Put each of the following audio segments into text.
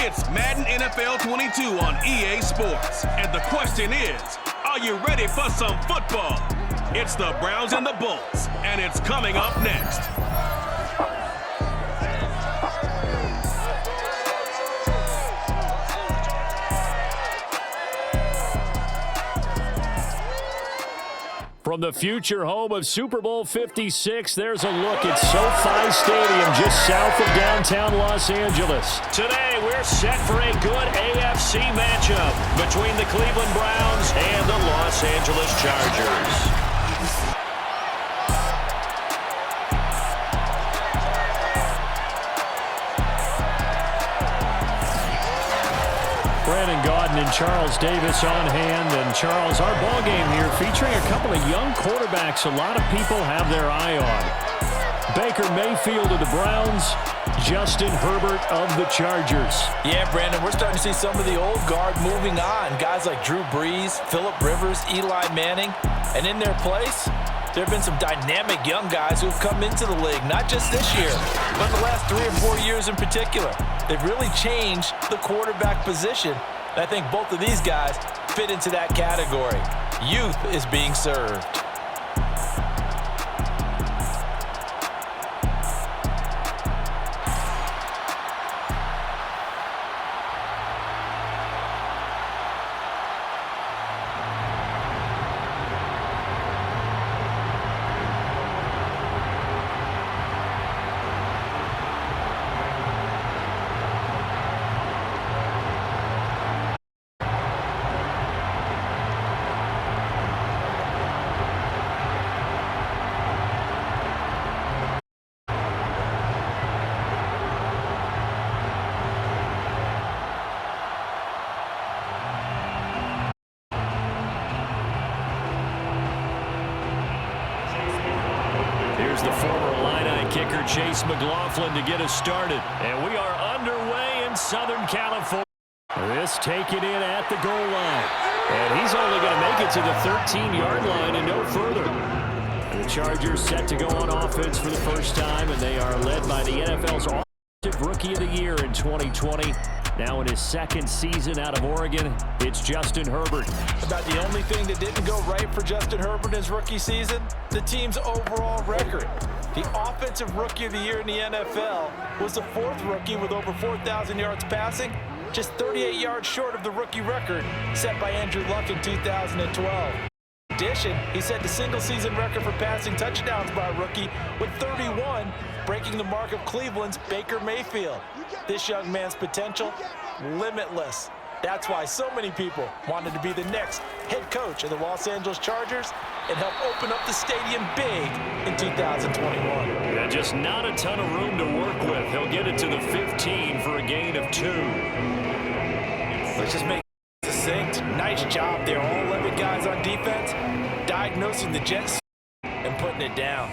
It's Madden NFL 22 on EA Sports. And the question is, are you ready for some football? It's the Browns and the Bolts, and it's coming up next. From the future home of Super Bowl 56, there's a look at SoFi Stadium just south of downtown Los Angeles. Today, we're set for a good AFC matchup between the Cleveland Browns and the Los Angeles Chargers. And Charles Davis on hand. And Charles, our ball game here featuring a couple of young quarterbacks a lot of people have their eye on. Baker Mayfield of the Browns, Justin Herbert of the Chargers. Yeah, Brandon, we're starting to see some of the old guard moving on. Guys like Drew Brees, Phillip Rivers, Eli Manning. And in their place, there have been some dynamic young guys who have come into the league, not just this year, but the last 3 or 4 years in particular. They've really changed the quarterback position. And I think both of these guys fit into that category. Youth is being served. The former Illini kicker Chase McLaughlin to get us started. And we are underway in Southern California. This taken in at the goal line. And he's only going to make it to the 13-yard line and no further. And the Chargers set to go on offense for the first time, and they are led by the NFL's Offensive Rookie of the Year in 2020. Now in his second season out of Oregon, it's Justin Herbert. About the only thing that didn't go right for Justin Herbert in his rookie season, the team's overall record. The Offensive Rookie of the Year in the NFL was the 4th rookie with over 4,000 yards passing, just 38 yards short of the rookie record set by Andrew Luck in 2012. In addition, he set the single-season record for passing touchdowns by a rookie with 31, breaking the mark of Cleveland's Baker Mayfield. This young man's potential, limitless. That's why so many people wanted to be the next head coach of the Los Angeles Chargers and help open up the stadium big in 2021. Yeah, just not a ton of room to work with. He'll get it to the 15 for a gain of 2. Let's just make it succinct. Nice job there. All 11 guys on defense diagnosing the Jets and putting it down.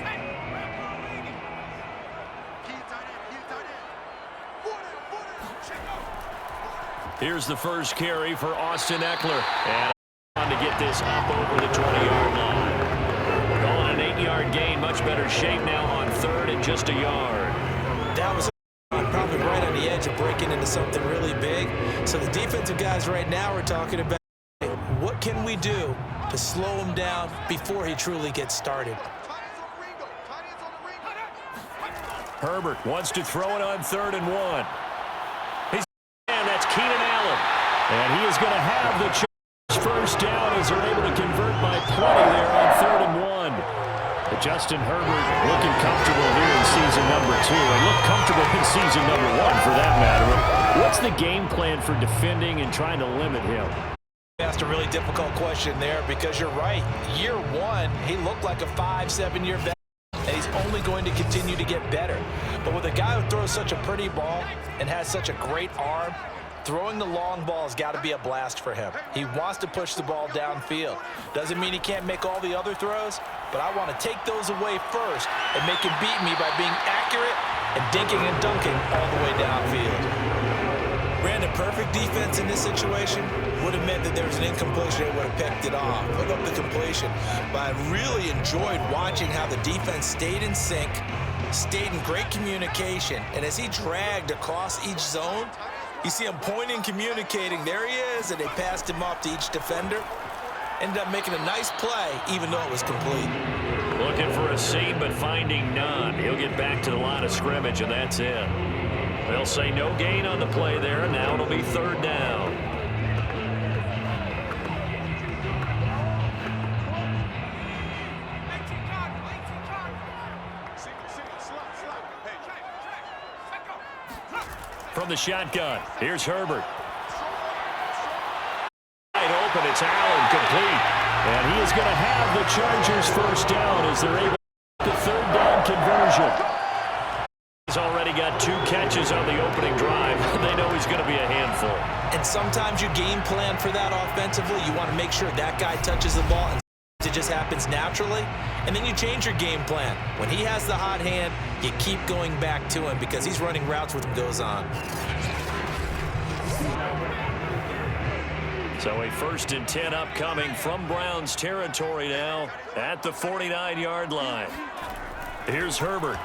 Here's the first carry for Austin Eckler. And on to get this up over the 20-yard line. Calling an 8-yard gain. Much better shape now on 3rd and just a yard. That was probably right on the edge of breaking into something really big. So the defensive guys right now are talking about what can we do to slow him down before he truly gets started. Herbert wants to throw it on 3rd and 1. That's Keenan Allen. And he is going to have the first down as they're able to convert by plenty there on 3rd and 1. But Justin Herbert looking comfortable here in season number 2. And look comfortable in season number 1 for that matter. What's the game plan for defending and trying to limit him? Asked a really difficult question there because you're right. Year 1, he looked like a 5-7 year veteran. And he's only going to continue to get better. But with a guy who throws such a pretty ball and has such a great arm, throwing the long ball has got to be a blast for him. He wants to push the ball downfield. Doesn't mean he can't make all the other throws, but I want to take those away first and make him beat me by being accurate and dinking and dunking all the way downfield. Brandon, perfect defense in this situation would have meant that there was an incompletion that would have picked it off, put up the completion. But I really enjoyed watching how the defense stayed in sync, stayed in great communication, and as he dragged across each zone, You see him pointing, communicating. There he is, and they passed him off to each defender. Ended up making a nice play, even though it was complete. Looking for a seam, but finding none. He'll get back to the line of scrimmage, and that's it. They'll say no gain on the play there, and now it'll be third down. From the shotgun, here's Herbert. Wide open, it's Allen, complete. And he is going to have the Chargers first down as they're able to get the third down conversion. He's already got 2 catches on the opening drive. They know he's going to be a handful. And sometimes you game plan for that offensively. You want to make sure that guy touches the ball, and it just happens naturally. And then you change your game plan. When he has the hot hand, you keep going back to him because he's running routes with him goes on. So a 1st and 10 upcoming from Browns territory now at the 49-yard line. Here's Herbert.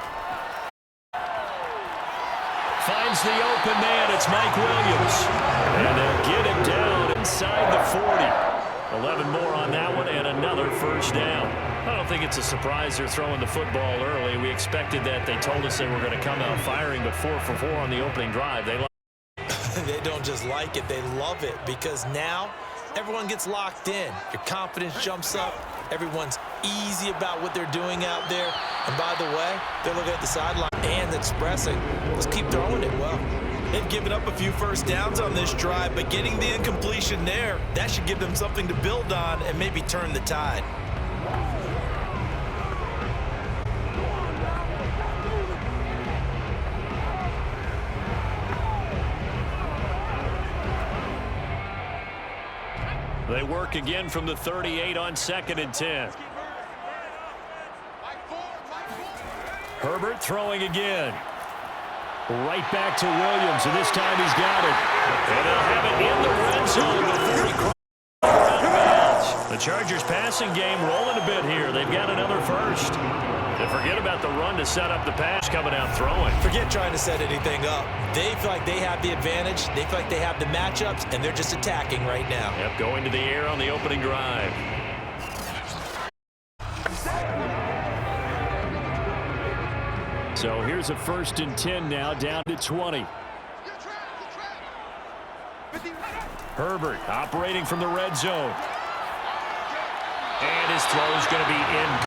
Finds the open man. It's Mike Williams. And they'll get him down inside the 40. 11 more on that one and another first down. I don't think it's a surprise they're throwing the football early. We expected that. They told us they were going to come out firing, but 4 for 4 on the opening drive. They don't just like it, they love it, because now everyone gets locked in. Your confidence jumps up. Everyone's easy about what they're doing out there. And by the way, they're looking at the sideline and expressing, let's keep throwing it. Well, they've given up a few first downs on this drive, but getting the incompletion there, that should give them something to build on and maybe turn the tide. They work again from the 38 on 2nd and 10. Herbert throwing again. Right back to Williams, and this time he's got it. And they'll have it in the red zone before he crosses out of bounds. The Chargers passing game rolling a bit here. They've got another first. And forget about the run to set up the pass coming out throwing. Forget trying to set anything up. They feel like they have the advantage. They feel like they have the matchups, and they're just attacking right now. Yep, going to the air on the opening drive. So here's a 1st and 10 now, down to 20. Herbert operating from the red zone. And his throw is going to be in.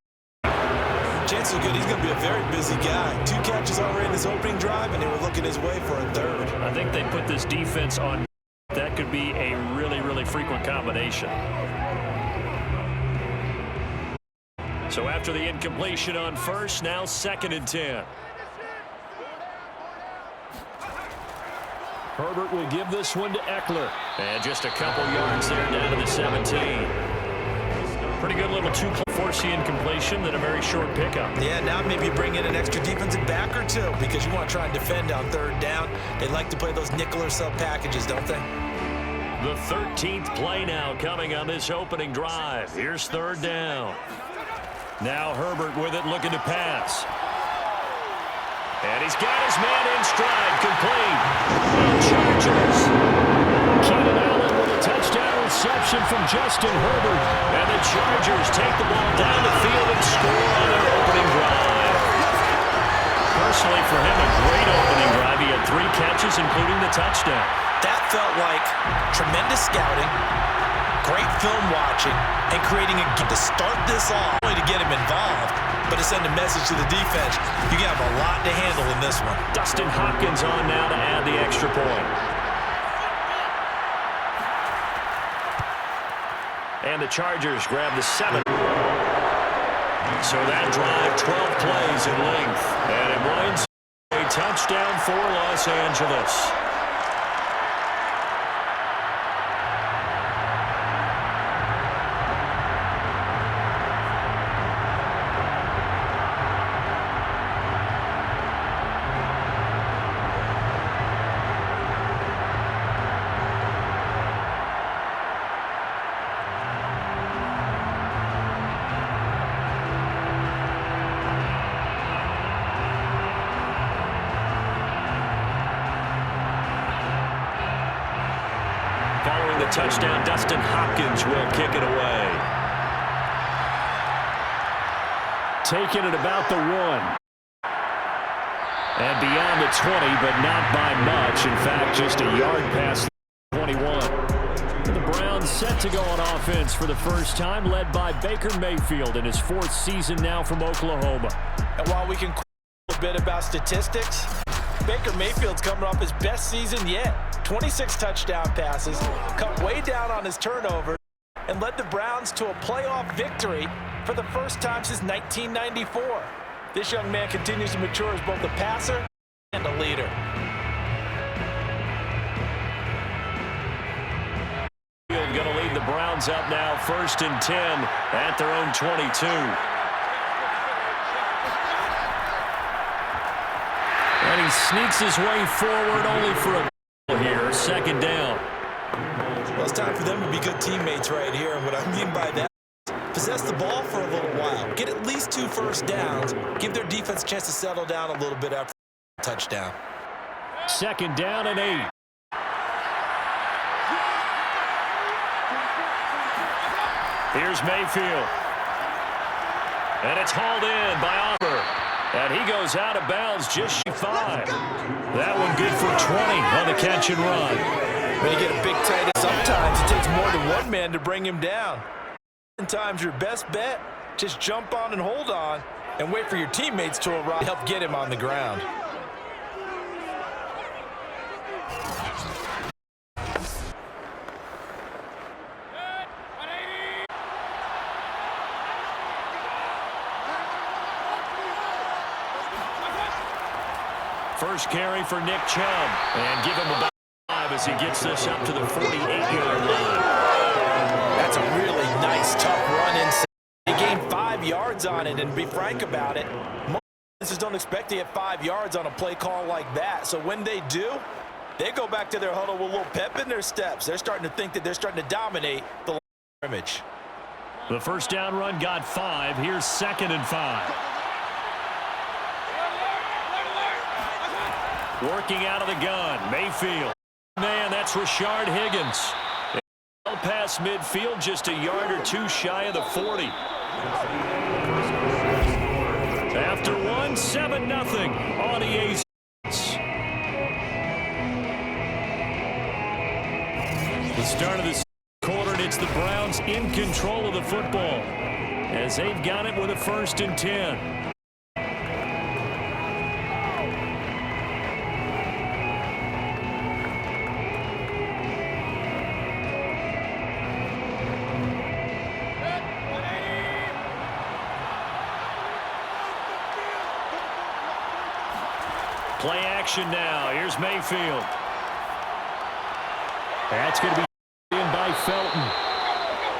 Chances are good he's going to be a very busy guy. 2 catches already in this opening drive, and they were looking his way for a 3rd. I think they put this defense on. That could be a really, really frequent combination. So after the incompletion on 1st, now 2nd and 10. Herbert will give this one to Eckler. And just a couple yards there down to the 17. Pretty good little 2-play force the incompletion, then a very short pickup. Yeah, now maybe bring in an extra defensive back or 2 because you want to try and defend on 3rd down. They like to play those nickel or sub packages, don't they? The 13th play now coming on this opening drive. Here's 3rd down. Now Herbert with it, looking to pass. And he's got his man in stride, complete. Chargers. Keenan Allen with a touchdown reception from Justin Herbert. And the Chargers take the ball down the field and score on their opening drive. Personally, for him, a great opening drive. He had 3 catches, including the touchdown. That felt like tremendous scouting, great film watching, and creating a game to start this off, only to get him involved, but to send a message to the defense. You have a lot to handle in this one. Dustin Hopkins on now to add the extra point. And the Chargers grab the 7. So that drive, 12 plays in length. And it winds a touchdown for Los Angeles. touchdown. Dustin Hopkins will kick it away. Taking it about the 1. And beyond the 20, but not by much. In fact, just a yard past the 21. The Browns set to go on offense for the first time, led by Baker Mayfield in his 4th season now from Oklahoma. And while we can a bit about statistics, Baker Mayfield's coming off his best season yet. 26 touchdown passes, cut way down on his turnover, and led the Browns to a playoff victory for the first time since 1994. This young man continues to mature as both a passer and a leader. Going to lead the Browns up now, 1st and 10 at their own 22. And he sneaks his way forward only for a here, 2nd down. Well, it's time for them to be good teammates right here. And what I mean by that, possess the ball for a little while, get at least 2 first downs, give their defense a chance to settle down a little bit after the touchdown. 2nd down and 8. Here's Mayfield. And it's hauled in by Oliver. And he goes out of bounds just 5. That one good for 20 on the catch and run. When you get a big tight end, sometimes it takes more than one man to bring him down. Sometimes your best bet, just jump on and hold on and wait for your teammates to arrive to help get him on the ground. First carry for Nick Chubb. And give him about 5 as he gets this up to the 48-yard line. That's a really nice, tough run inside. He gained 5 yards on it, and to be frank about it, most defenses don't expect to get 5 yards on a play call like that. So when they do, they go back to their huddle with a little pep in their steps. They're starting to think that they're starting to dominate the line of scrimmage. The first down run got 5. Here's 2nd and 5. Working out of the gun, Mayfield. Man, that's Rashard Higgins. Past midfield, just a yard or 2 shy of the 40. After 1, 7-0 on EA Sports. The start of this quarter, and it's the Browns in control of the football as they've got it with a 1st and 10. Play action now. Here's Mayfield. That's going to be in by Felton.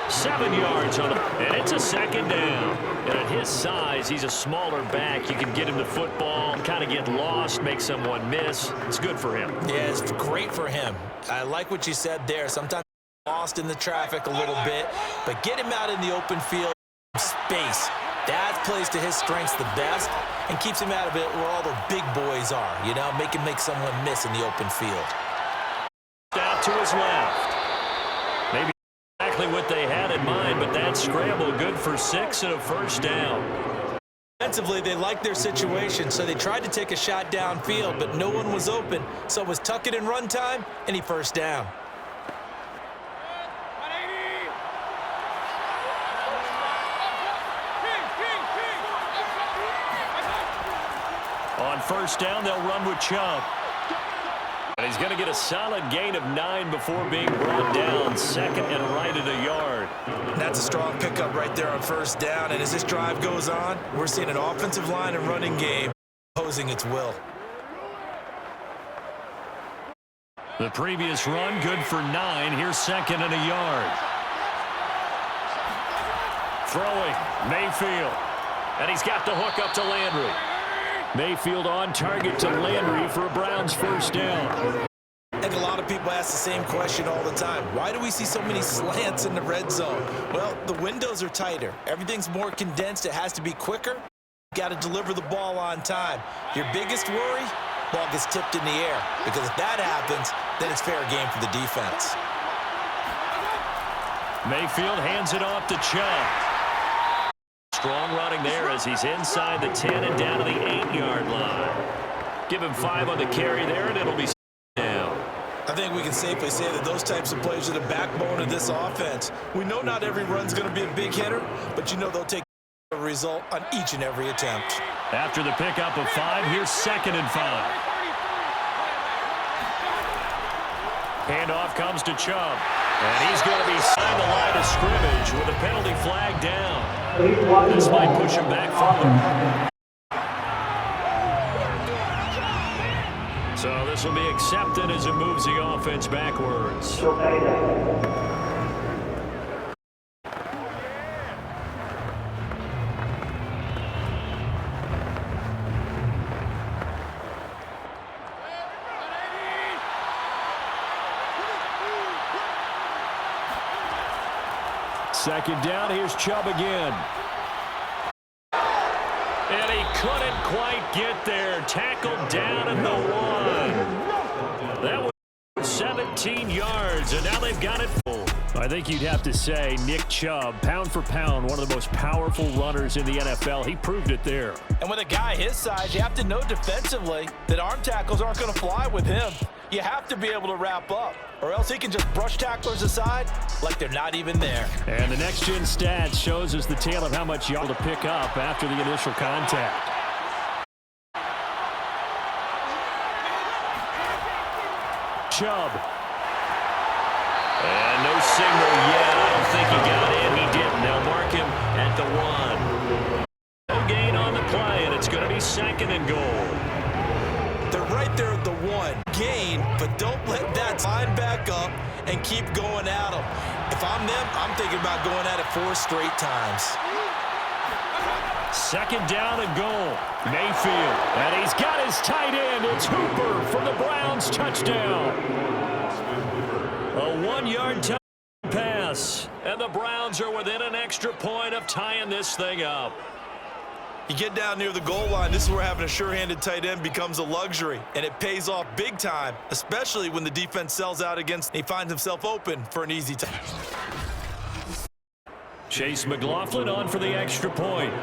7 yards on him, and it's a 2nd down. And at his size, he's a smaller back. You can get him the football, kind of get lost, make someone miss. It's good for him. Yeah, it's great for him. I like what you said there. Sometimes lost in the traffic a little bit, but get him out in the open field, space. That plays to his strengths the best and keeps him out of it where all the big boys are, you know, make someone miss in the open field. Out to his left. Maybe exactly what they had in mind, but that scramble good for 6 and a 1st down. Defensively, they liked their situation, so they tried to take a shot downfield, but no one was open, so it was tuck it in run time, and he 1st down. On 1st down, they'll run with Chubb. And he's going to get a solid gain of 9 before being brought down. 2nd and right at a yard. That's a strong pickup right there on 1st down. And as this drive goes on, we're seeing an offensive line and running game imposing its will. The previous run, good for 9. Here's 2nd and a yard. Throwing, Mayfield. And he's got the hook up to Landry. Mayfield on target to Landry for a Browns 1st down. I think a lot of people ask the same question all the time. Why do we see so many slants in the red zone? Well, the windows are tighter. Everything's more condensed. It has to be quicker. You've got to deliver the ball on time. Your biggest worry? Ball gets tipped in the air. Because if that happens, then it's fair game for the defense. Mayfield hands it off to Chubb. Strong running there as he's inside the 10 and down to the 8-yard line. Give him 5 on the carry there, and it'll be down. I think we can safely say that those types of plays are the backbone of this offense. We know not every run's going to be a big hitter, but you know they'll take a result on each and every attempt. After the pickup of 5, here's 2nd and 5. Handoff comes to Chubb, and he's going to be signed the line of scrimmage with a penalty flag down. This might push him back further. So this will be accepted as it moves the offense backwards. Second down, here's Chubb again. And he couldn't quite get there. Tackled down at the 1. That was 17 yards, and now they've got it full. I think you'd have to say Nick Chubb, pound for pound, one of the most powerful runners in the NFL. He proved it there. And with a guy his size, you have to know defensively that arm tackles aren't going to fly with him. You have to be able to wrap up, or else he can just brush tacklers aside like they're not even there. And the next-gen stats shows us the tale of how much you're able to pick up after the initial contact. Chubb. And no signal yet. I don't think he got in. He didn't. They'll mark him at the 1. No gain on the play, and it's going to be 2nd and goal. They're right there at the 1. Gain, but don't let that line back up and keep going at them. If I'm them, I'm thinking about going at it 4 straight times. 2nd down and goal. Mayfield, and he's got his tight end. It's Hooper for the Browns. Touchdown. A 1-yard touchdown pass, and the Browns are within an extra point of tying this thing up. You get down near the goal line, this is where having a sure-handed tight end becomes a luxury, and it pays off big time, especially when the defense sells out against, he finds himself open for an easy touch. Chase McLaughlin on for the extra point.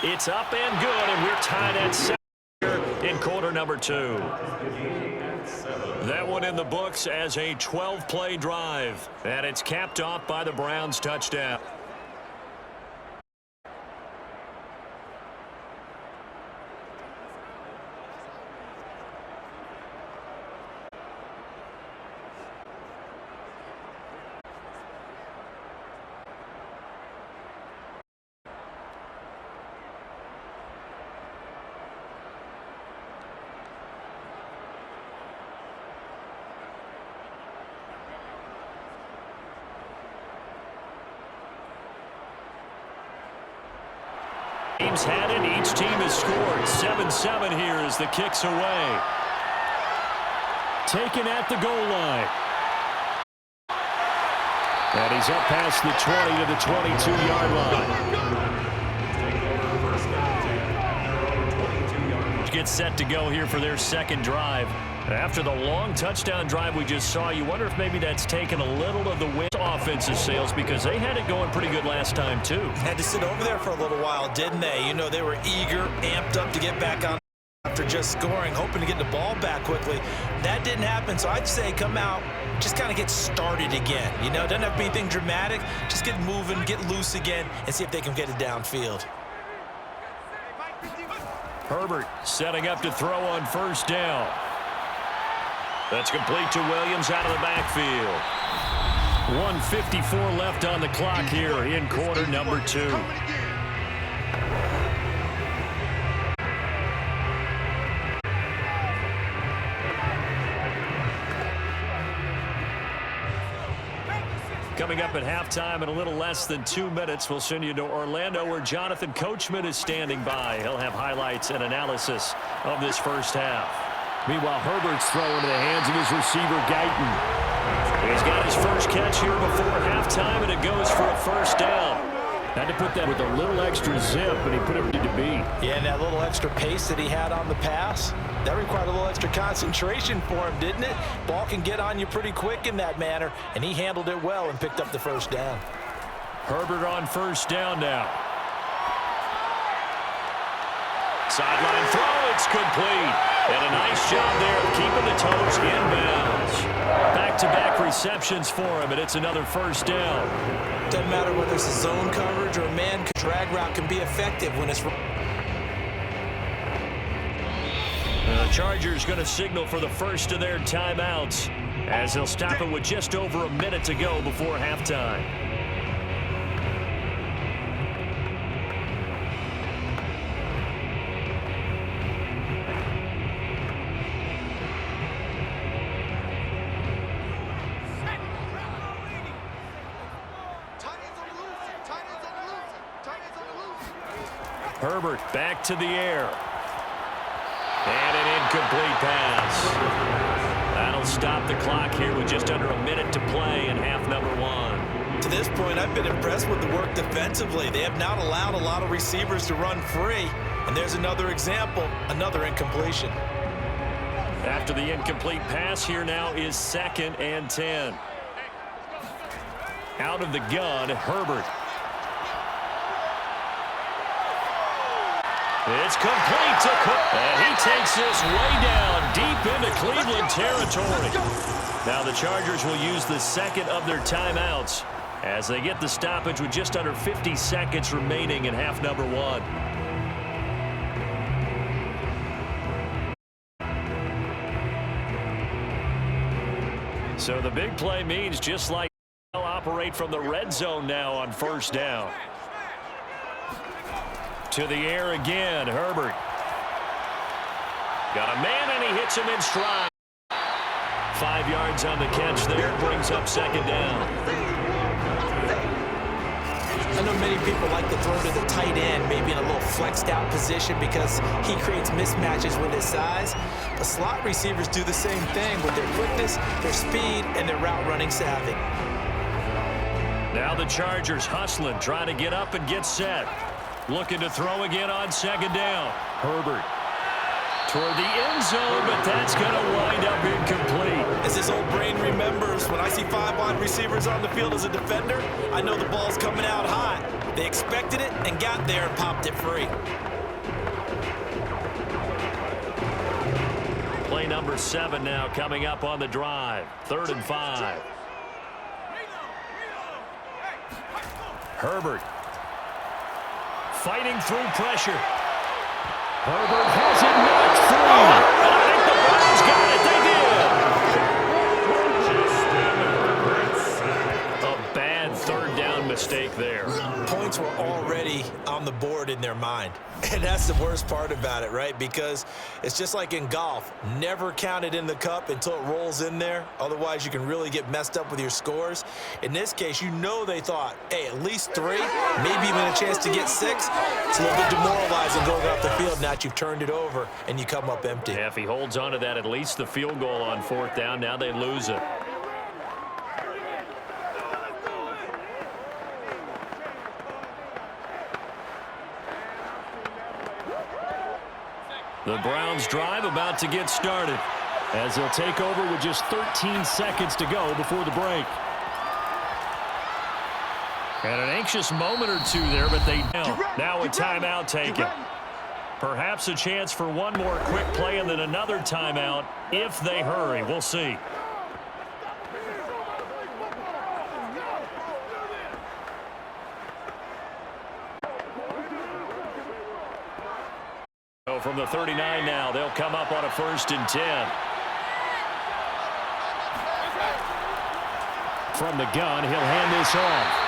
It's up and good, and we're tied at 7 in quarter number 2. That one in the books as a 12-play drive, and it's capped off by the Browns' touchdown. Teams had it. Each team has scored. 7-7 here as the kick's away. Taken at the goal line. And he's up past the 20 to the 22-yard line. Gets set to go here for their second drive. After the long touchdown drive we just saw, you wonder if maybe that's taken a little of the win offensive sales, because they had it going pretty good last time too. Had to sit over there for a little while, didn't they? You know, they were eager, amped up to get back on after just scoring, hoping to get the ball back quickly. That didn't happen, so I'd say come out, just kind of get started again. You know, it doesn't have to be anything dramatic. Just get moving, get loose again, and see if they can get it downfield. Herbert setting up to throw on first down. That's complete to Williams out of the backfield. 1:54 left on the clock here in quarter number 2. Coming up at halftime in a little less than 2 minutes, we'll send you to Orlando where Jonathan Coachman is standing by. He'll have highlights and analysis of this first half. Meanwhile, Herbert's throw into the hands of his receiver, Guyton. He's got his first catch here before halftime, and it goes for a first down. Had to put that with a little extra zip, but he put it where it needed to be. Yeah, and that little extra pace that he had on the pass, that required a little extra concentration for him, didn't it? Ball can get on you pretty quick in that manner, and he handled it well and picked up the first down. Herbert on first down now. Sideline throw, it's complete. And a nice job there of keeping the toes inbounds. Back-to-back receptions for him, and it's another first down. Doesn't matter whether it's a zone coverage or a man drag route can be effective when it's... The Chargers going to signal for the first of their timeouts as they'll stop it with just over a minute to go before halftime. Herbert back to the air. And an incomplete pass. That'll stop the clock here with just under a minute to play in half number one. To this point, I've been impressed with the work defensively. They have not allowed a lot of receivers to run free. And there's another example, another incompletion. After the incomplete pass, here now is 2nd and 10. Out of the gun, Herbert. It's complete to Cook, and he takes this way down deep into Cleveland territory. Now the Chargers will use the second of their timeouts as they get the stoppage with just under 50 seconds remaining in half number one. So the big play means just like they'll operate from the red zone now on first down. To the air again, Herbert. Got a man, and he hits him in stride. 5 yards on the catch there, brings up second down. I know many people like to throw to the tight end, maybe in a little flexed out position because he creates mismatches with his size. But slot receivers do the same thing with their quickness, their speed, and their route running savvy. Now the Chargers hustling, trying to get up and get set. Looking to throw again on second down. Herbert toward the end zone, but that's going to wind up incomplete. As his old brain remembers, when I see 5 wide receivers on the field as a defender, I know the ball's coming out hot. They expected it and got there and popped it free. Play number 7 now coming up on the drive. 3rd and 5. Herbert. Fighting through pressure. Herbert has it knocked through. I think the Browns got it. They did. A bad 3rd down mistake there. Points were already on the board in their mind. And that's the worst part about it, right? Because it's just like in golf. Never count it in the cup until it rolls in there. Otherwise, you can really get messed up with your scores. In this case, you know they thought, hey, at least 3, maybe even a chance to get 6. It's a little bit demoralizing going off the field. Now that you've turned it over and you come up empty. Yeah, if he holds on to that, at least the field goal on 4th down. Now they lose it. The Browns drive about to get started as they'll take over with just 13 seconds to go before the break. And an anxious moment or two there, but they now a timeout taken. Perhaps a chance for one more quick play and then another timeout if they hurry. We'll see. So from the 39 now, they'll come up on a 1st and 10. From the gun, he'll hand this off.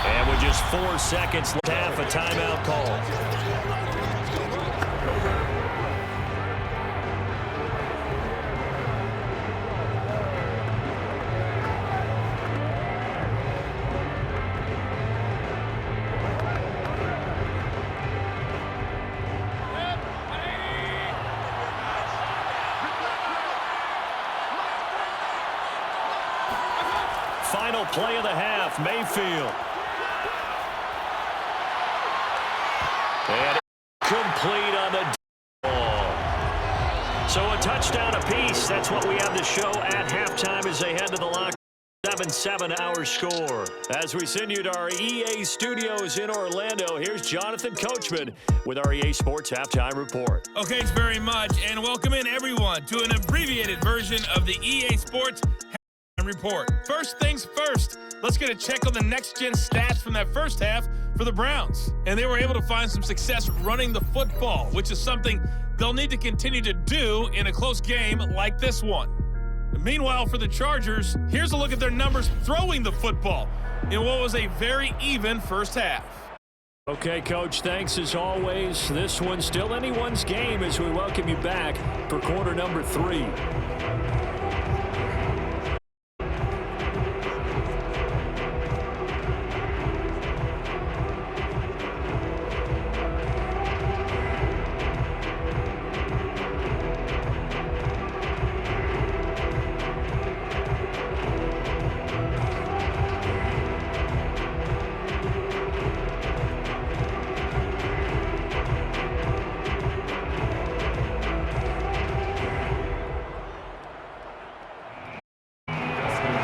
And with just 4 seconds left, half a timeout call. Final play of the half, Mayfield. And complete on the ball. So a touchdown apiece. That's what we have to show at halftime as they head to the locker. 7-7 our score. As we send you to our EA studios in Orlando, here's Jonathan Coachman with our EA Sports Halftime Report. Okay, thanks very much, and welcome in everyone to an abbreviated version of the EA Sports Halftime Report. First things first, let's get a check on the next-gen stats from that first half for the Browns. And they were able to find some success running the football, which is something they'll need to continue to do in a close game like this one. Meanwhile, for the Chargers, here's a look at their numbers throwing the football in what was a very even first half. Okay, Coach, thanks as always. This one's still anyone's game as we welcome you back for quarter number 3.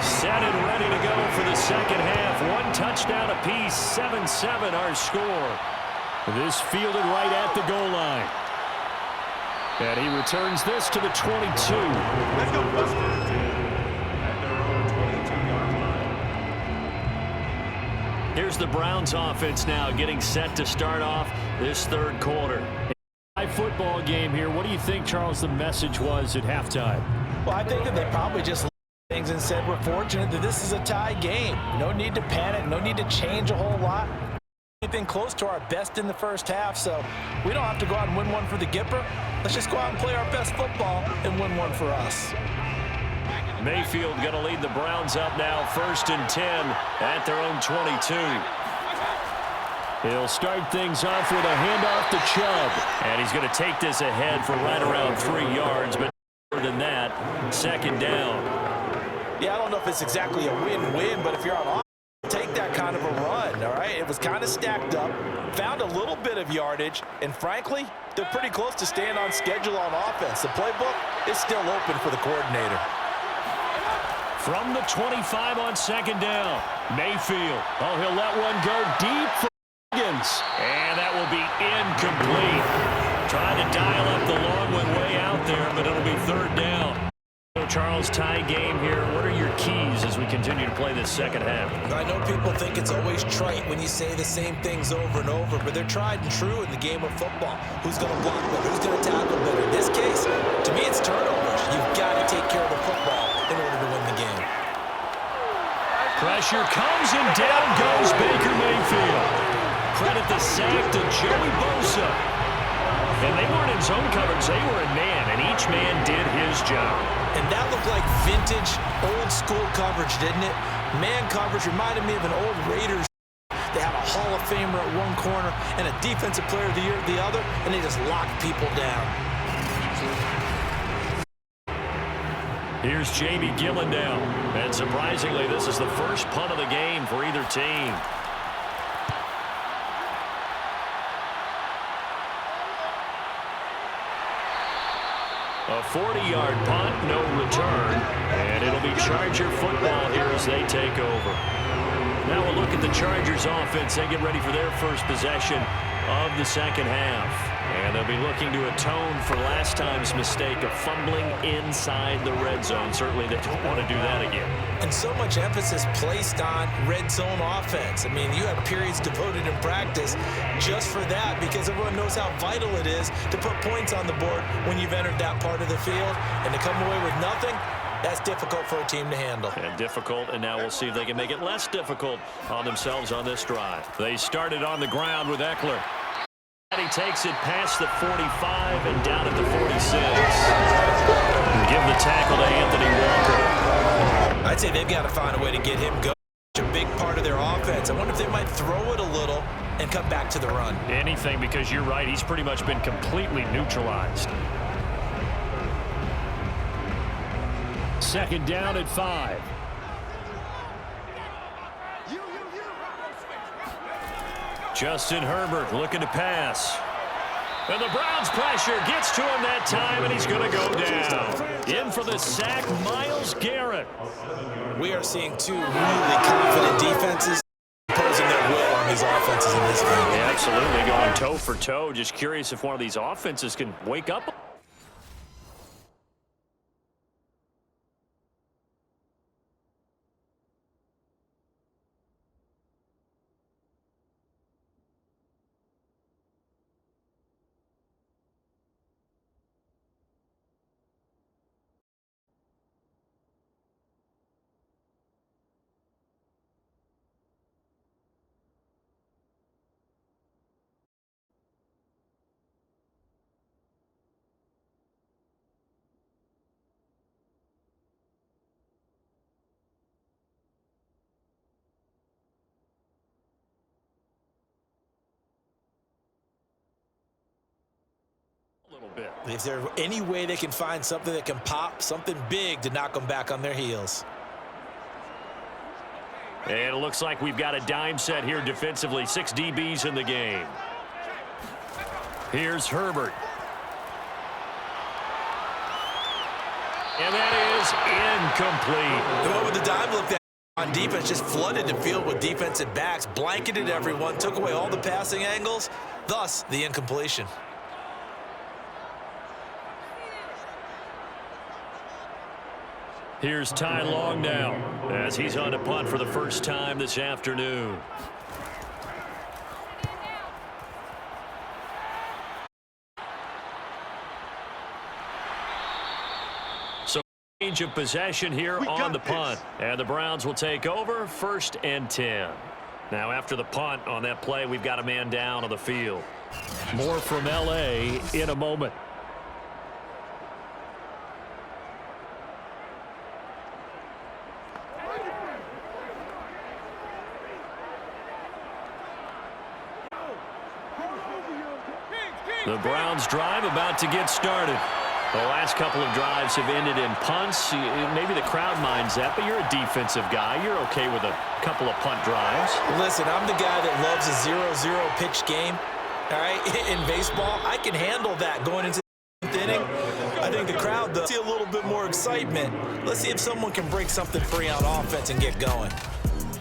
Set and ready to go for the second half. One touchdown apiece, 7-7 our score. This fielded right at the goal line. And he returns this to the 22. Let's go, Buster. At their own 22-yard line. Here's the Browns offense now getting set to start off this third quarter. A football game here. What do you think, Charles, the message was at halftime? Well, I think that they probably just things and said we're fortunate that this is a tie game. No need to panic, no need to change a whole lot. Anything close to our best in the first half, so we don't have to go out and win one for the Gipper. Let's just go out and play our best football and win one for us. Mayfield going to lead the Browns up now, 1st and 10 at their own 22. He'll start things off with a handoff to Chubb, and he's going to take this ahead for right around 3 yards, but more than that, second down. Yeah, I don't know if it's exactly a win-win, but if you're on offense, take that kind of a run, all right? It was kind of stacked up, found a little bit of yardage, and frankly, they're pretty close to staying on schedule on offense. The playbook is still open for the coordinator. From the 25 on second down, Mayfield. Oh, he'll let one go deep for Higgins, and that will be incomplete. Trying to dial up the long one way out there, but it'll be third down. Charles, tie game here. What are your keys as we continue to play this second half? I know people think it's always trite when you say the same things over and over, but they're tried and true in the game of football. Who's going to block better? Who's going to tackle better? In this case, to me, it's turnovers. You've got to take care of the football in order to win the game. Pressure comes and down goes Baker Mayfield. Credit the sack to Joey Bosa. And they weren't in zone coverage. They were in man, and each man did his job. And that looked like vintage, old-school coverage, didn't it? Man coverage reminded me of an old Raiders. They had a Hall of Famer at one corner and a Defensive Player of the Year at the other, and they just locked people down. Here's Jamie Gillen now. And surprisingly, this is the first punt of the game for either team. A 40-yard punt, no return, and it'll be Charger football here as they take over. Now we'll look at the Chargers offense. They get ready for their first possession of the second half. And they'll be looking to atone for last time's mistake of fumbling inside the red zone. Certainly they don't want to do that again. And so much emphasis placed on red zone offense. I mean, you have periods devoted in practice just for that because everyone knows how vital it is to put points on the board when you've entered that part of the field. And to come away with nothing, that's difficult for a team to handle. And difficult, and now we'll see if they can make it less difficult on themselves on this drive. They started on the ground with Eckler. He takes it past the 45 and down at the 46. And give the tackle to Anthony Walker. I'd say they've got to find a way to get him going. A big part of their offense. I wonder if they might throw it a little and cut back to the run. Anything, because you're right. He's pretty much been completely neutralized. Second down at 5. Justin Herbert looking to pass. And the Browns pressure gets to him that time, and he's going to go down. In for the sack, Myles Garrett. We are seeing two really confident defenses imposing their will on these offenses in this game. Yeah, absolutely, going toe for toe. Just curious if one of these offenses can wake up. Bit. If there's any way they can find something that can pop, something big to knock them back on their heels. And it looks like we've got a dime set here defensively. 6 DBs in the game. Here's Herbert. And that is incomplete. Well, with the dime look that on defense, just flooded the field with defensive backs, blanketed everyone, took away all the passing angles, thus the incompletion. Here's Ty Long now as he's on to punt for the first time this afternoon. So change of possession here on the punt. And the Browns will take over 1st and 10. Now after the punt on that play, we've got a man down on the field. More from L.A. in a moment. The Browns drive about to get started. The last couple of drives have ended in punts. Maybe the crowd minds that, but you're a defensive guy. You're okay with a couple of punt drives. Listen, I'm the guy that loves a 0-0 pitch game. All right, in baseball, I can handle that going into the 10th inning. I think the crowd, though, see a little bit more excitement. Let's see if someone can break something free on offense and get going.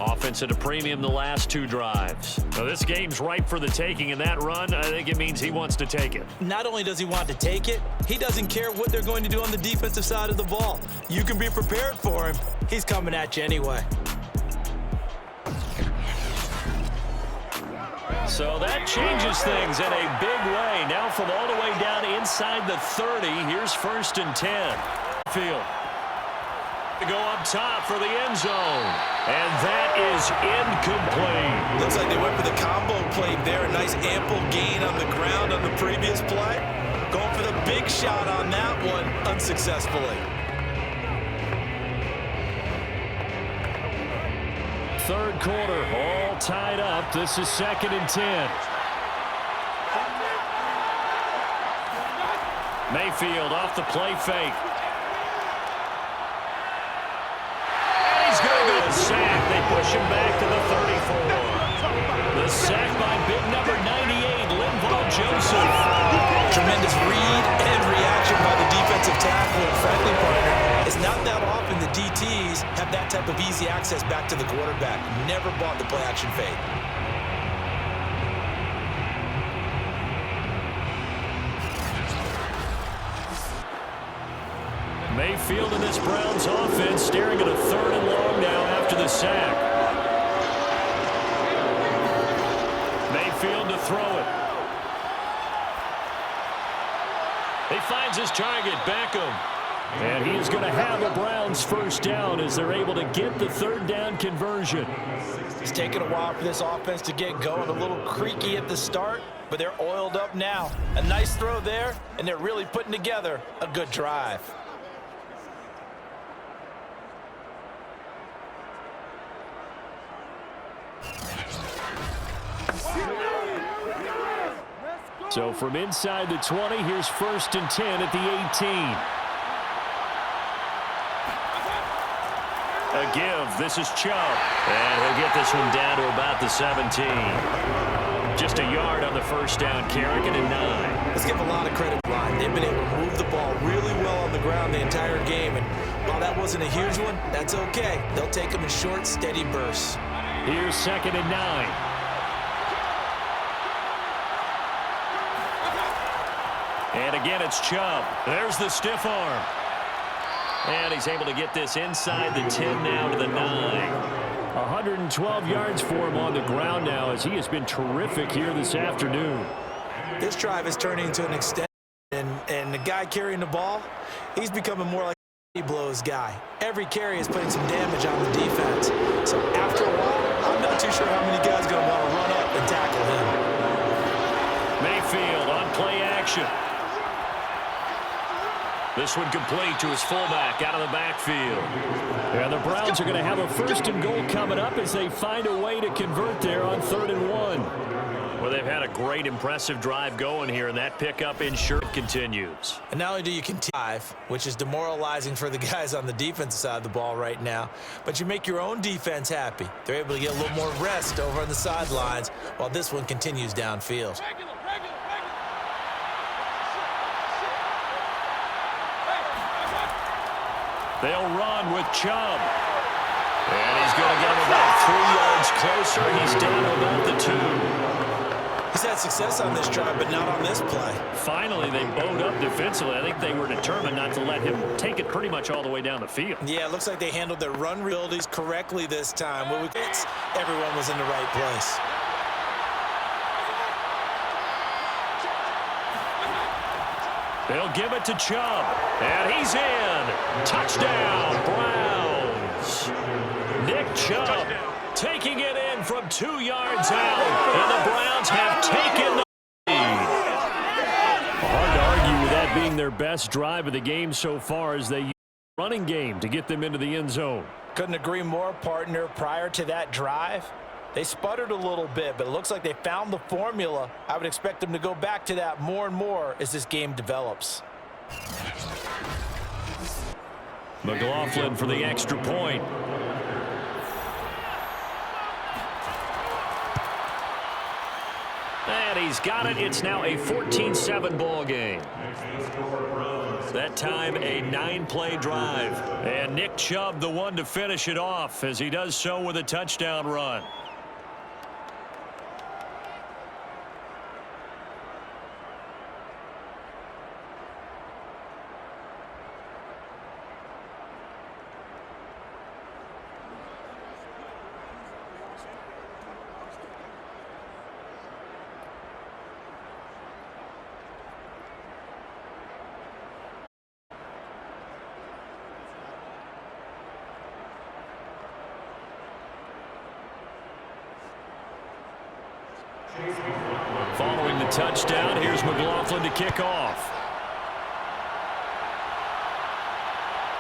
Offense at a premium the last 2 drives. Now this game's ripe for the taking, and that run, I think it means he wants to take it. Not only does he want to take it, he doesn't care what they're going to do on the defensive side of the ball. You can be prepared for him. He's coming at you anyway. So that changes things in a big way. Now from all the way down inside the 30, here's 1st and 10. Field. To go up top for the end zone. And that is incomplete. Looks like they went for the combo play there. A nice ample gain on the ground on the previous play. Going for the big shot on that one unsuccessfully. 3rd quarter, all tied up. This is 2nd and 10. Mayfield off the play fake. Sack. They push him back to the 34. The sack by big number 98, Linval Joseph. Tremendous read and reaction by the defensive tackle and friendly partner. It's not that often the DTs have that type of easy access back to the quarterback. Never bought the play action fade. Mayfield in this Browns offense staring at a 3rd and long now after the sack. Mayfield to throw it. He finds his target, Beckham. And he's going to have a Browns 1st down as they're able to get the 3rd down conversion. It's taken a while for this offense to get going. A little creaky at the start, but they're oiled up now. A nice throw there, and they're really putting together a good drive. So from inside the 20, here's 1st and 10 at the 18. A give. This is Chubb. And he'll get this one down to about the 17. Just a yard on the first down carry, and a 9. Let's give a lot of credit to the line. They've been able to move the ball really well on the ground the entire game. And while that wasn't a huge one, that's okay. They'll take them in short, steady bursts. Here's 2nd and 9. And again, it's Chubb. There's the stiff arm. And he's able to get this inside the 10 now to the 9. 112 yards for him on the ground now as he has been terrific here this afternoon. This drive is turning into an extension, and the guy carrying the ball, he's becoming more like a blows guy. Every carry is putting some damage on the defense. So after a while, I'm not too sure how many guys are going to want to run up and tackle him. Mayfield on play action. This one complete to his fullback out of the backfield. And the Browns are going to have a 1st and goal coming up as they find a way to convert there on 3rd and 1. Well, they've had a great, impressive drive going here, and that pickup in short continues. And not only do you continue, which is demoralizing for the guys on the defensive side of the ball right now, but you make your own defense happy. They're able to get a little more rest over on the sidelines while this one continues downfield. They'll run with Chubb. And he's going to get him about 3 yards closer. He's down to about the 2. He's had success on this drive, but not on this play. Finally, they bowed up defensively. I think they were determined not to let him take it pretty much all the way down the field. Yeah, it looks like they handled their run abilities correctly this time. When we hits, everyone was in the right place. They'll give it to Chubb. And he's in. Touchdown, Browns. Nick Chubb taking it in from 2 yards out. And the Browns have taken the lead. Hard to argue with that being their best drive of the game so far as they use the running game to get them into the end zone. Couldn't agree more, partner. Prior to that drive, they sputtered a little bit, but it looks like they found the formula. I would expect them to go back to that more and more as this game develops. McLaughlin for the extra point. And he's got it. It's now a 14-7 ball game. That time a 9-play drive. And Nick Chubb the one to finish it off as he does so with a touchdown run. Following the touchdown, here's McLaughlin to kick off.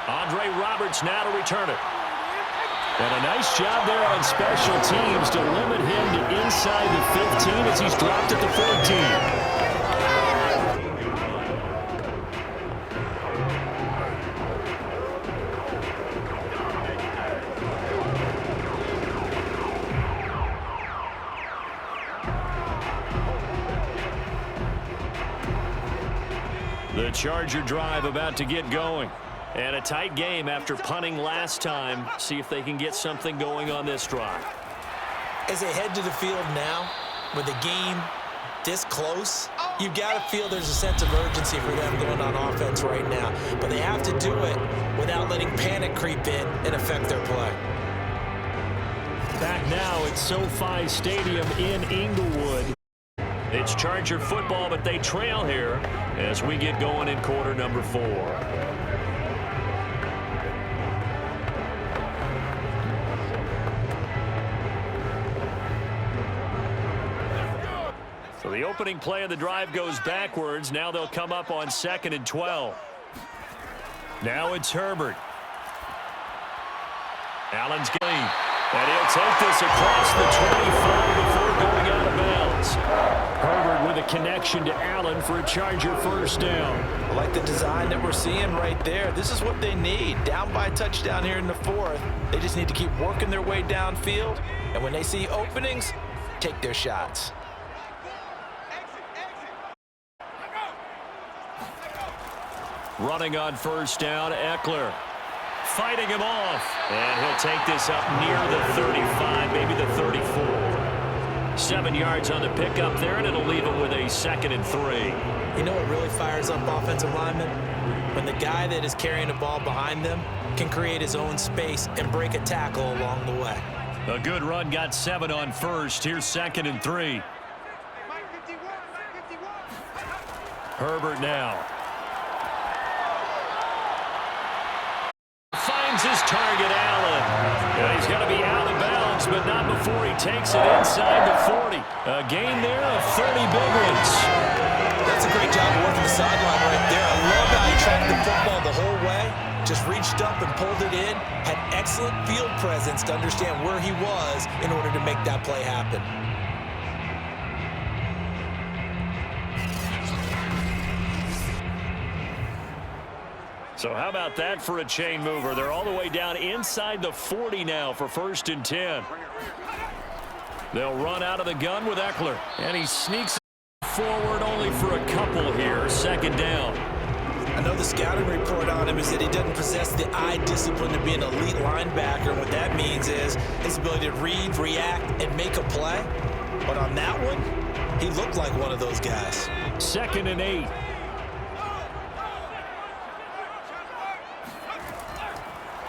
Andre Roberts now to return it. And a nice job there on special teams to limit him to inside the 15 as he's dropped at the 14. The Charger drive about to get going. And a tight game after punting last time. See if they can get something going on this drive. As they head to the field now, with the game this close, you've got to feel there's a sense of urgency for them going on offense right now. But they have to do it without letting panic creep in and affect their play. Back now at SoFi Stadium in Inglewood. It's Charger football, but they trail here as we get going in quarter number 4. So the opening play of the drive goes backwards. Now they'll come up on 2nd and 12. Now it's Herbert. Allen's getting, and he'll take this across the 25 before going out of bounds. Herbert with a connection to Allen for a Charger first down. I like the design that we're seeing right there. This is what they need. Down by a touchdown here in the fourth. They just need to keep working their way downfield. And when they see openings, take their shots. Running on first down, Eckler. Fighting him off. And he'll take this up near the 35, maybe the 34. 7 yards on the pickup there, and it'll leave him with a 2nd and 3. You know what really fires up offensive linemen? When the guy that is carrying the ball behind them can create his own space and break a tackle along the way. A good run got 7 on first. Here's 2nd and 3. Herbert now. Finds his target, Allen. And he's going to be out of bounds, but not before he takes it inside the 40. A gain there of 30 big ones. That's a great job of working the sideline right there. I love how he tracked the football the whole way. Just reached up and pulled it in. Had excellent field presence to understand where he was in order to make that play happen. So how about that for a chain mover? They're all the way down inside the 40 now for 1st and 10. They'll run out of the gun with Eckler. And he sneaks forward only for a couple here. 2nd down. I know the scouting report on him is that he doesn't possess the eye discipline to be an elite linebacker. And what that means is his ability to read, react, and make a play. But on that one, he looked like one of those guys. 2nd and 8.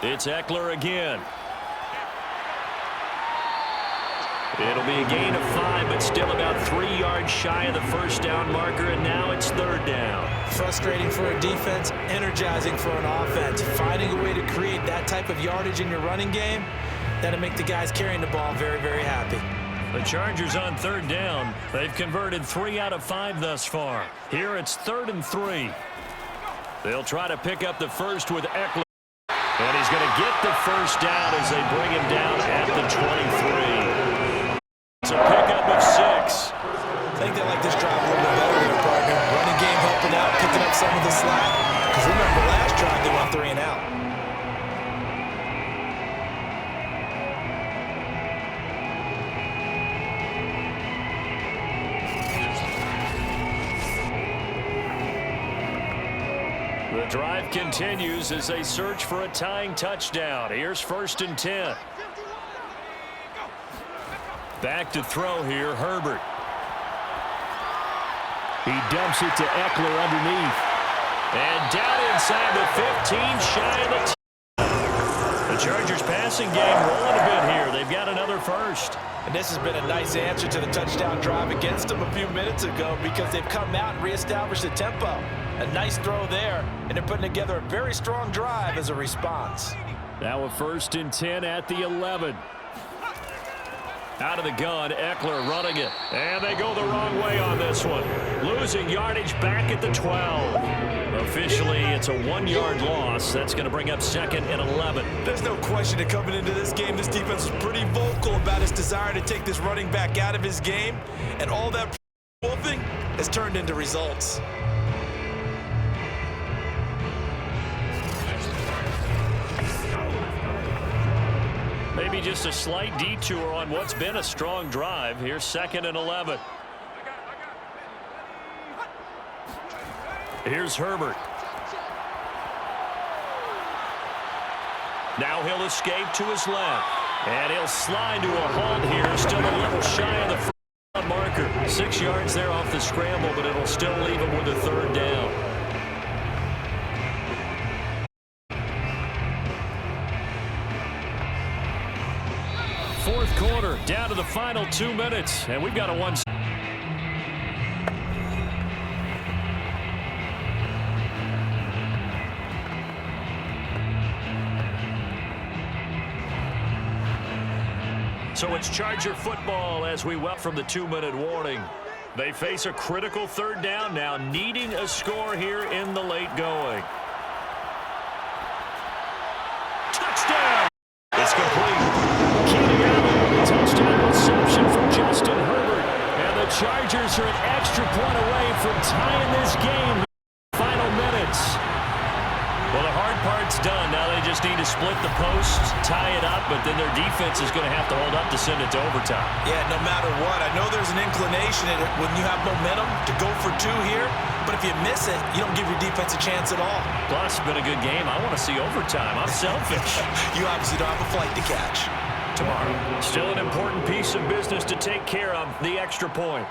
It's Eckler again. It'll be a gain of 5, but still about 3 yards shy of the first down marker, and now it's 3rd down. Frustrating for a defense, energizing for an offense. Finding a way to create that type of yardage in your running game, that'll make the guys carrying the ball very, very happy. The Chargers on 3rd down. They've converted 3 out of 5 thus far. Here it's 3rd and 3. They'll try to pick up the first with Eckler. And he's going to get the first down as they bring him down at the 23. It's a pickup of 6. I think they like this drive a little bit better than their partner. Running game helping out, picking up some of the slack. Because remember, last drive they went 3 and out. The drive continues as they search for a tying touchdown. Here's 1st and 10. Back to throw here, Herbert. He dumps it to Eckler underneath. And down inside the 15, shy of the 10. The Chargers passing game rolling a bit here. They've got another first. And this has been a nice answer to the touchdown drive against them a few minutes ago because they've come out and reestablished the tempo. A nice throw there, and they're putting together a very strong drive as a response. Now a 1st and 10 at the 11. Out of the gun, Eckler running it. And they go the wrong way on this one. Losing yardage back at the 12. Officially, it's a 1-yard loss. That's going to bring up 2nd and 11. There's no question that coming into this game, this defense was pretty vocal about its desire to take this running back out of his game. And all that wolfing has turned into results. Maybe just a slight detour on what's been a strong drive. Here's 2nd and 11. Here's Herbert. Now he'll escape to his left. And he'll slide to a halt here. Still a little shy of the first down marker. 6 yards there off the scramble, but it'll still leave him with a 3rd down. Fourth quarter, down to the final 2 minutes, and we've got a 1. So it's Charger football as we went from the 2-minute warning. They face a critical 3rd down now, needing a score here in the late going. Touchdown! It's complete. Touchdown reception from Justin Herbert. And the Chargers are an extra point away. from tying this game. Final minutes. Well, the hard part's done. Now they just need to split the posts, tie it up, but then their defense is going to have to hold up to send it to overtime. Yeah, no matter what. I know there's an inclination in it when you have momentum to go for two here, but if you miss it, you don't give your defense a chance at all. Plus, it's been a good game. I want to see overtime. I'm selfish. You obviously don't have a flight to catch. Tomorrow, still an important piece of business to take care of, the extra point.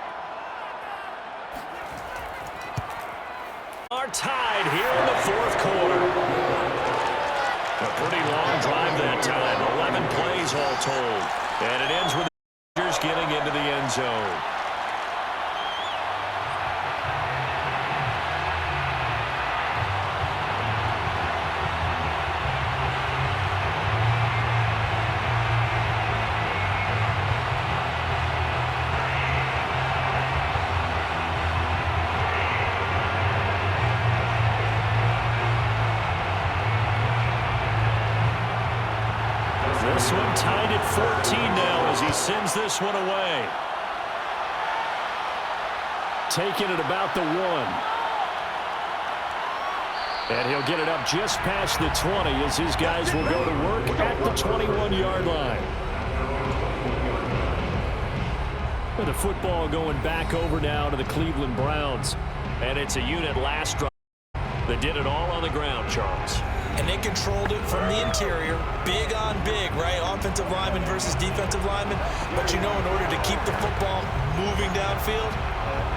Are tied here in the fourth quarter. A pretty long drive that time, 11 plays all told. And it ends with the Rangers getting into the end zone. This one tied at 14 now as he sends this one away. Taking it about the 1. And he'll get it up just past the 20 as his guys will go to work at the 21-yard line. With the football going back over now to the Cleveland Browns. And it's a unit last drive that did it all on the ground, Charles. And they controlled it from the interior. Big on big, right? Offensive lineman versus defensive lineman. But you know, in order to keep the football moving downfield,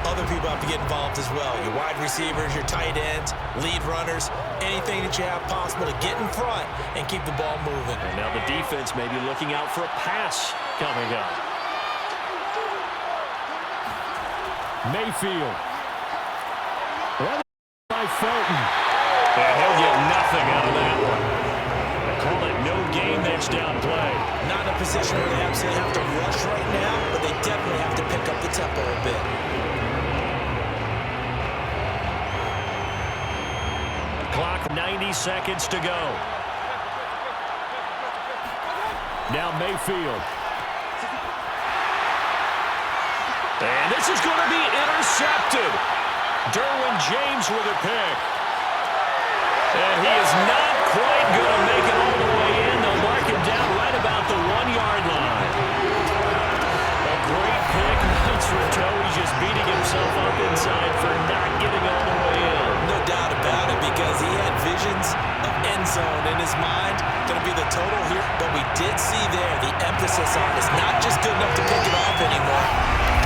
other people have to get involved as well. Your wide receivers, your tight ends, lead runners, anything that you have possible to get in front and keep the ball moving. And now the defense may be looking out for a pass coming up. Mayfield. Well, by Felton. And he'll get nothing out of that one. They call it no gain, that's down play. Not in a position where they absolutely have to rush right now, but they definitely have to pick up the tempo a bit. Clock 90 seconds to go. Now Mayfield. And this is going to be intercepted. Derwin James with a pick. And he is not quite going to make it all the way in. They'll mark him down right about the 1-yard line. A great pick. Nice return. He's just beating himself up inside for not getting all the way in. No doubt about it, because he had visions of end zone in his mind. Going to be the total here, but we did see there the emphasis on it's not just good enough to pick it off anymore.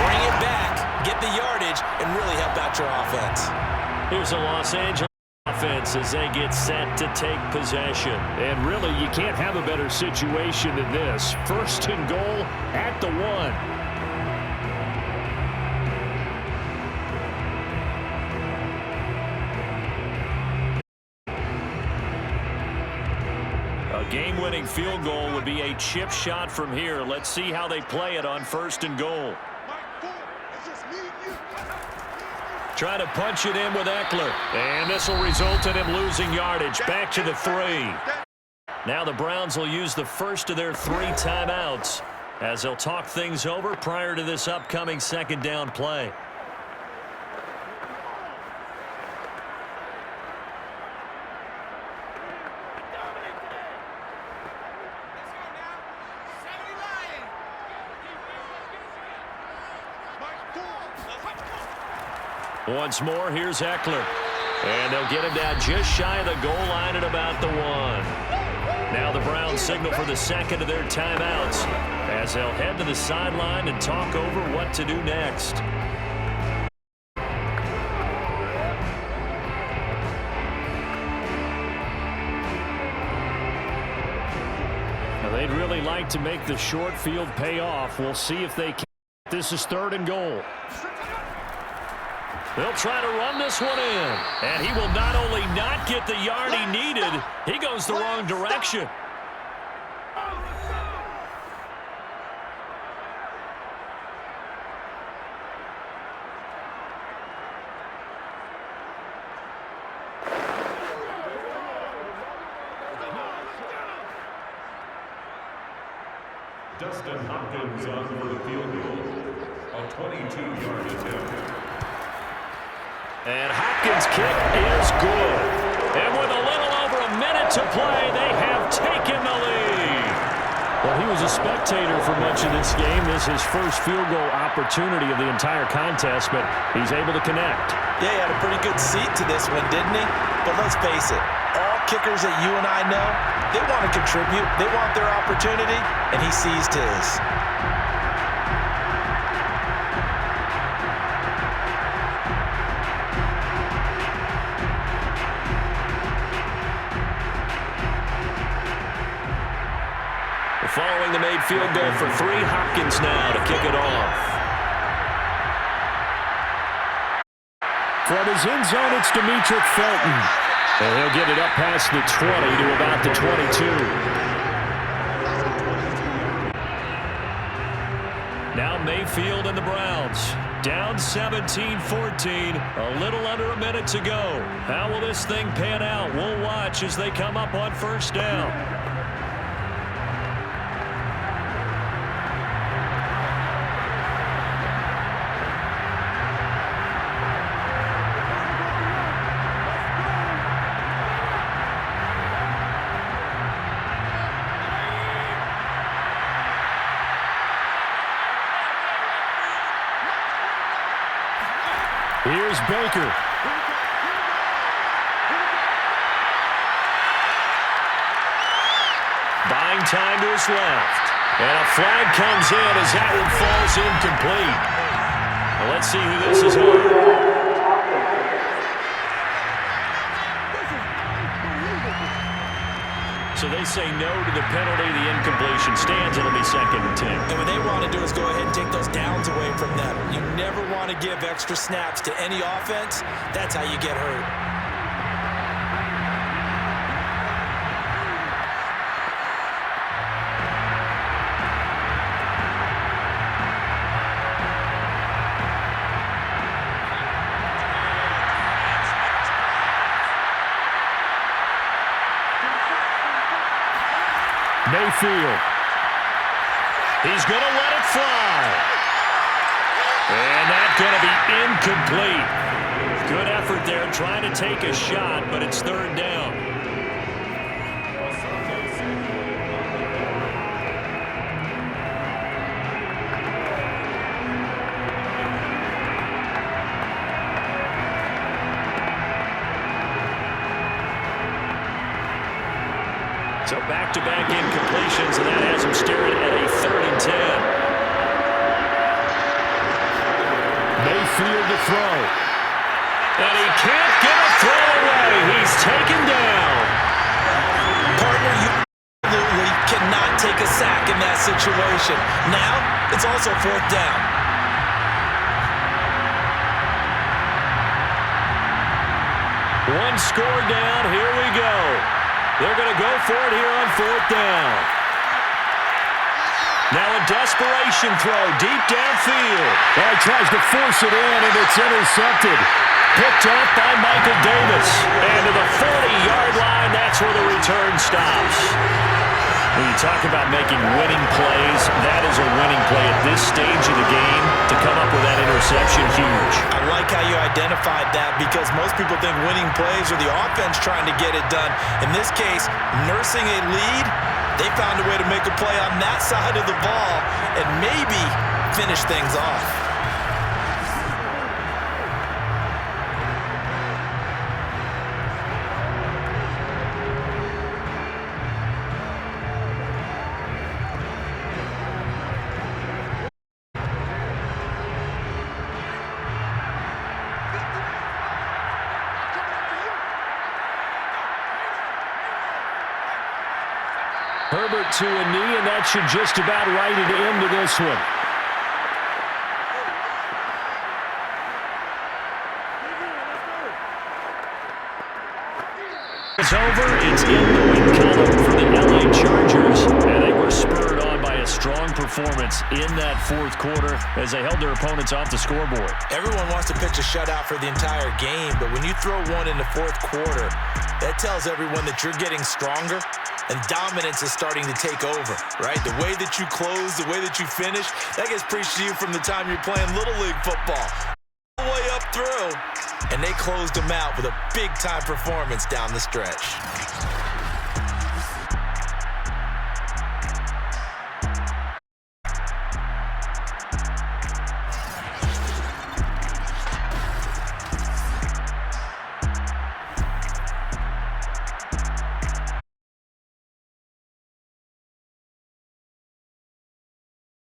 Bring it back, get the yardage, and really help out your offense. Here's a Los Angeles offense as they get set to take possession. And really, you can't have a better situation than this. First and goal at the 1. A game-winning field goal would be a chip shot from here. Let's see how they play it on first and goal. Trying to punch it in with Eckler. And this will result in him losing yardage. Back to the 3. Now the Browns will use the first of their 3 timeouts as they'll talk things over prior to this upcoming second down play. Once more, here's Eckler. And they'll get him down just shy of the goal line at about the 1. Now the Browns signal for the second of their timeouts as they'll head to the sideline and talk over what to do next. Now they'd really like to make the short field pay off. We'll see if they can. This is third and goal. They'll try to run this one in. And he will not only not get the yard he needed, he goes the wrong direction. Dustin Hopkins on for the field goal. A 22-yard attempt. And Hopkins' kick is good. And with a little over a minute to play, they have taken the lead. Well, he was a spectator for much of this game. This is his first field goal opportunity of the entire contest, but he's able to connect. Yeah, he had a pretty good seat to this one, didn't he? But let's face it, all kickers that you and I know, they want to contribute. They want their opportunity, and he seized his. Following the made field goal for 3, Hopkins now to kick it off. From his end zone, it's Demetric Felton. And he'll get it up past the 20 to about the 22. Now Mayfield and the Browns. Down 17-14. A little under a minute to go. How will this thing pan out? We'll watch as they come up on first down. Here's Baker. Buying time to his left. And a flag comes in as that one falls incomplete. Well, let's see who this is on. So they say no to the penalty. The incompletion stands. It'll be 2nd and 10. And what they want to do is go ahead and take those downs away from them. You never want to give extra snaps to any offense. That's how you get hurt. Mayfield. He's going to let it fly. And that's going to be incomplete. Good effort there trying to take a shot, but it's 3rd down. So back-to-back incompletions, and that has him staring at a 3rd and 10. Mayfield to throw. And he can't get a throw away. He's taken down. Partner, you absolutely cannot take a sack in that situation. Now, it's also 4th down. One score down. Here we go. They're going to go for it here on 4th down. Now a desperation throw deep downfield. He tries to force it in, and it's intercepted. Picked up by Michael Davis. And to the 40-yard line, that's where the return stops. When you talk about making winning plays, that is a winning play at this stage of the game. To come up with that interception, huge. I like how you identified that because most people think winning plays are the offense trying to get it done. In this case, nursing a lead, they found a way to make a play on that side of the ball and maybe finish things off. Herbert to a knee, and that should just about write it into this one. It's over. It's in the win column for the LA Chargers, and they were spurred on by a strong performance in that 4th quarter as they held their opponents off the scoreboard. Everyone wants to pitch a shutout for the entire game, but when you throw one in the 4th quarter, that tells everyone that you're getting stronger and dominance is starting to take over, right? The way that you close, the way that you finish, that gets preached to you from the time you're playing Little League football. All the way up through. And and they closed them out with a big-time performance down the stretch.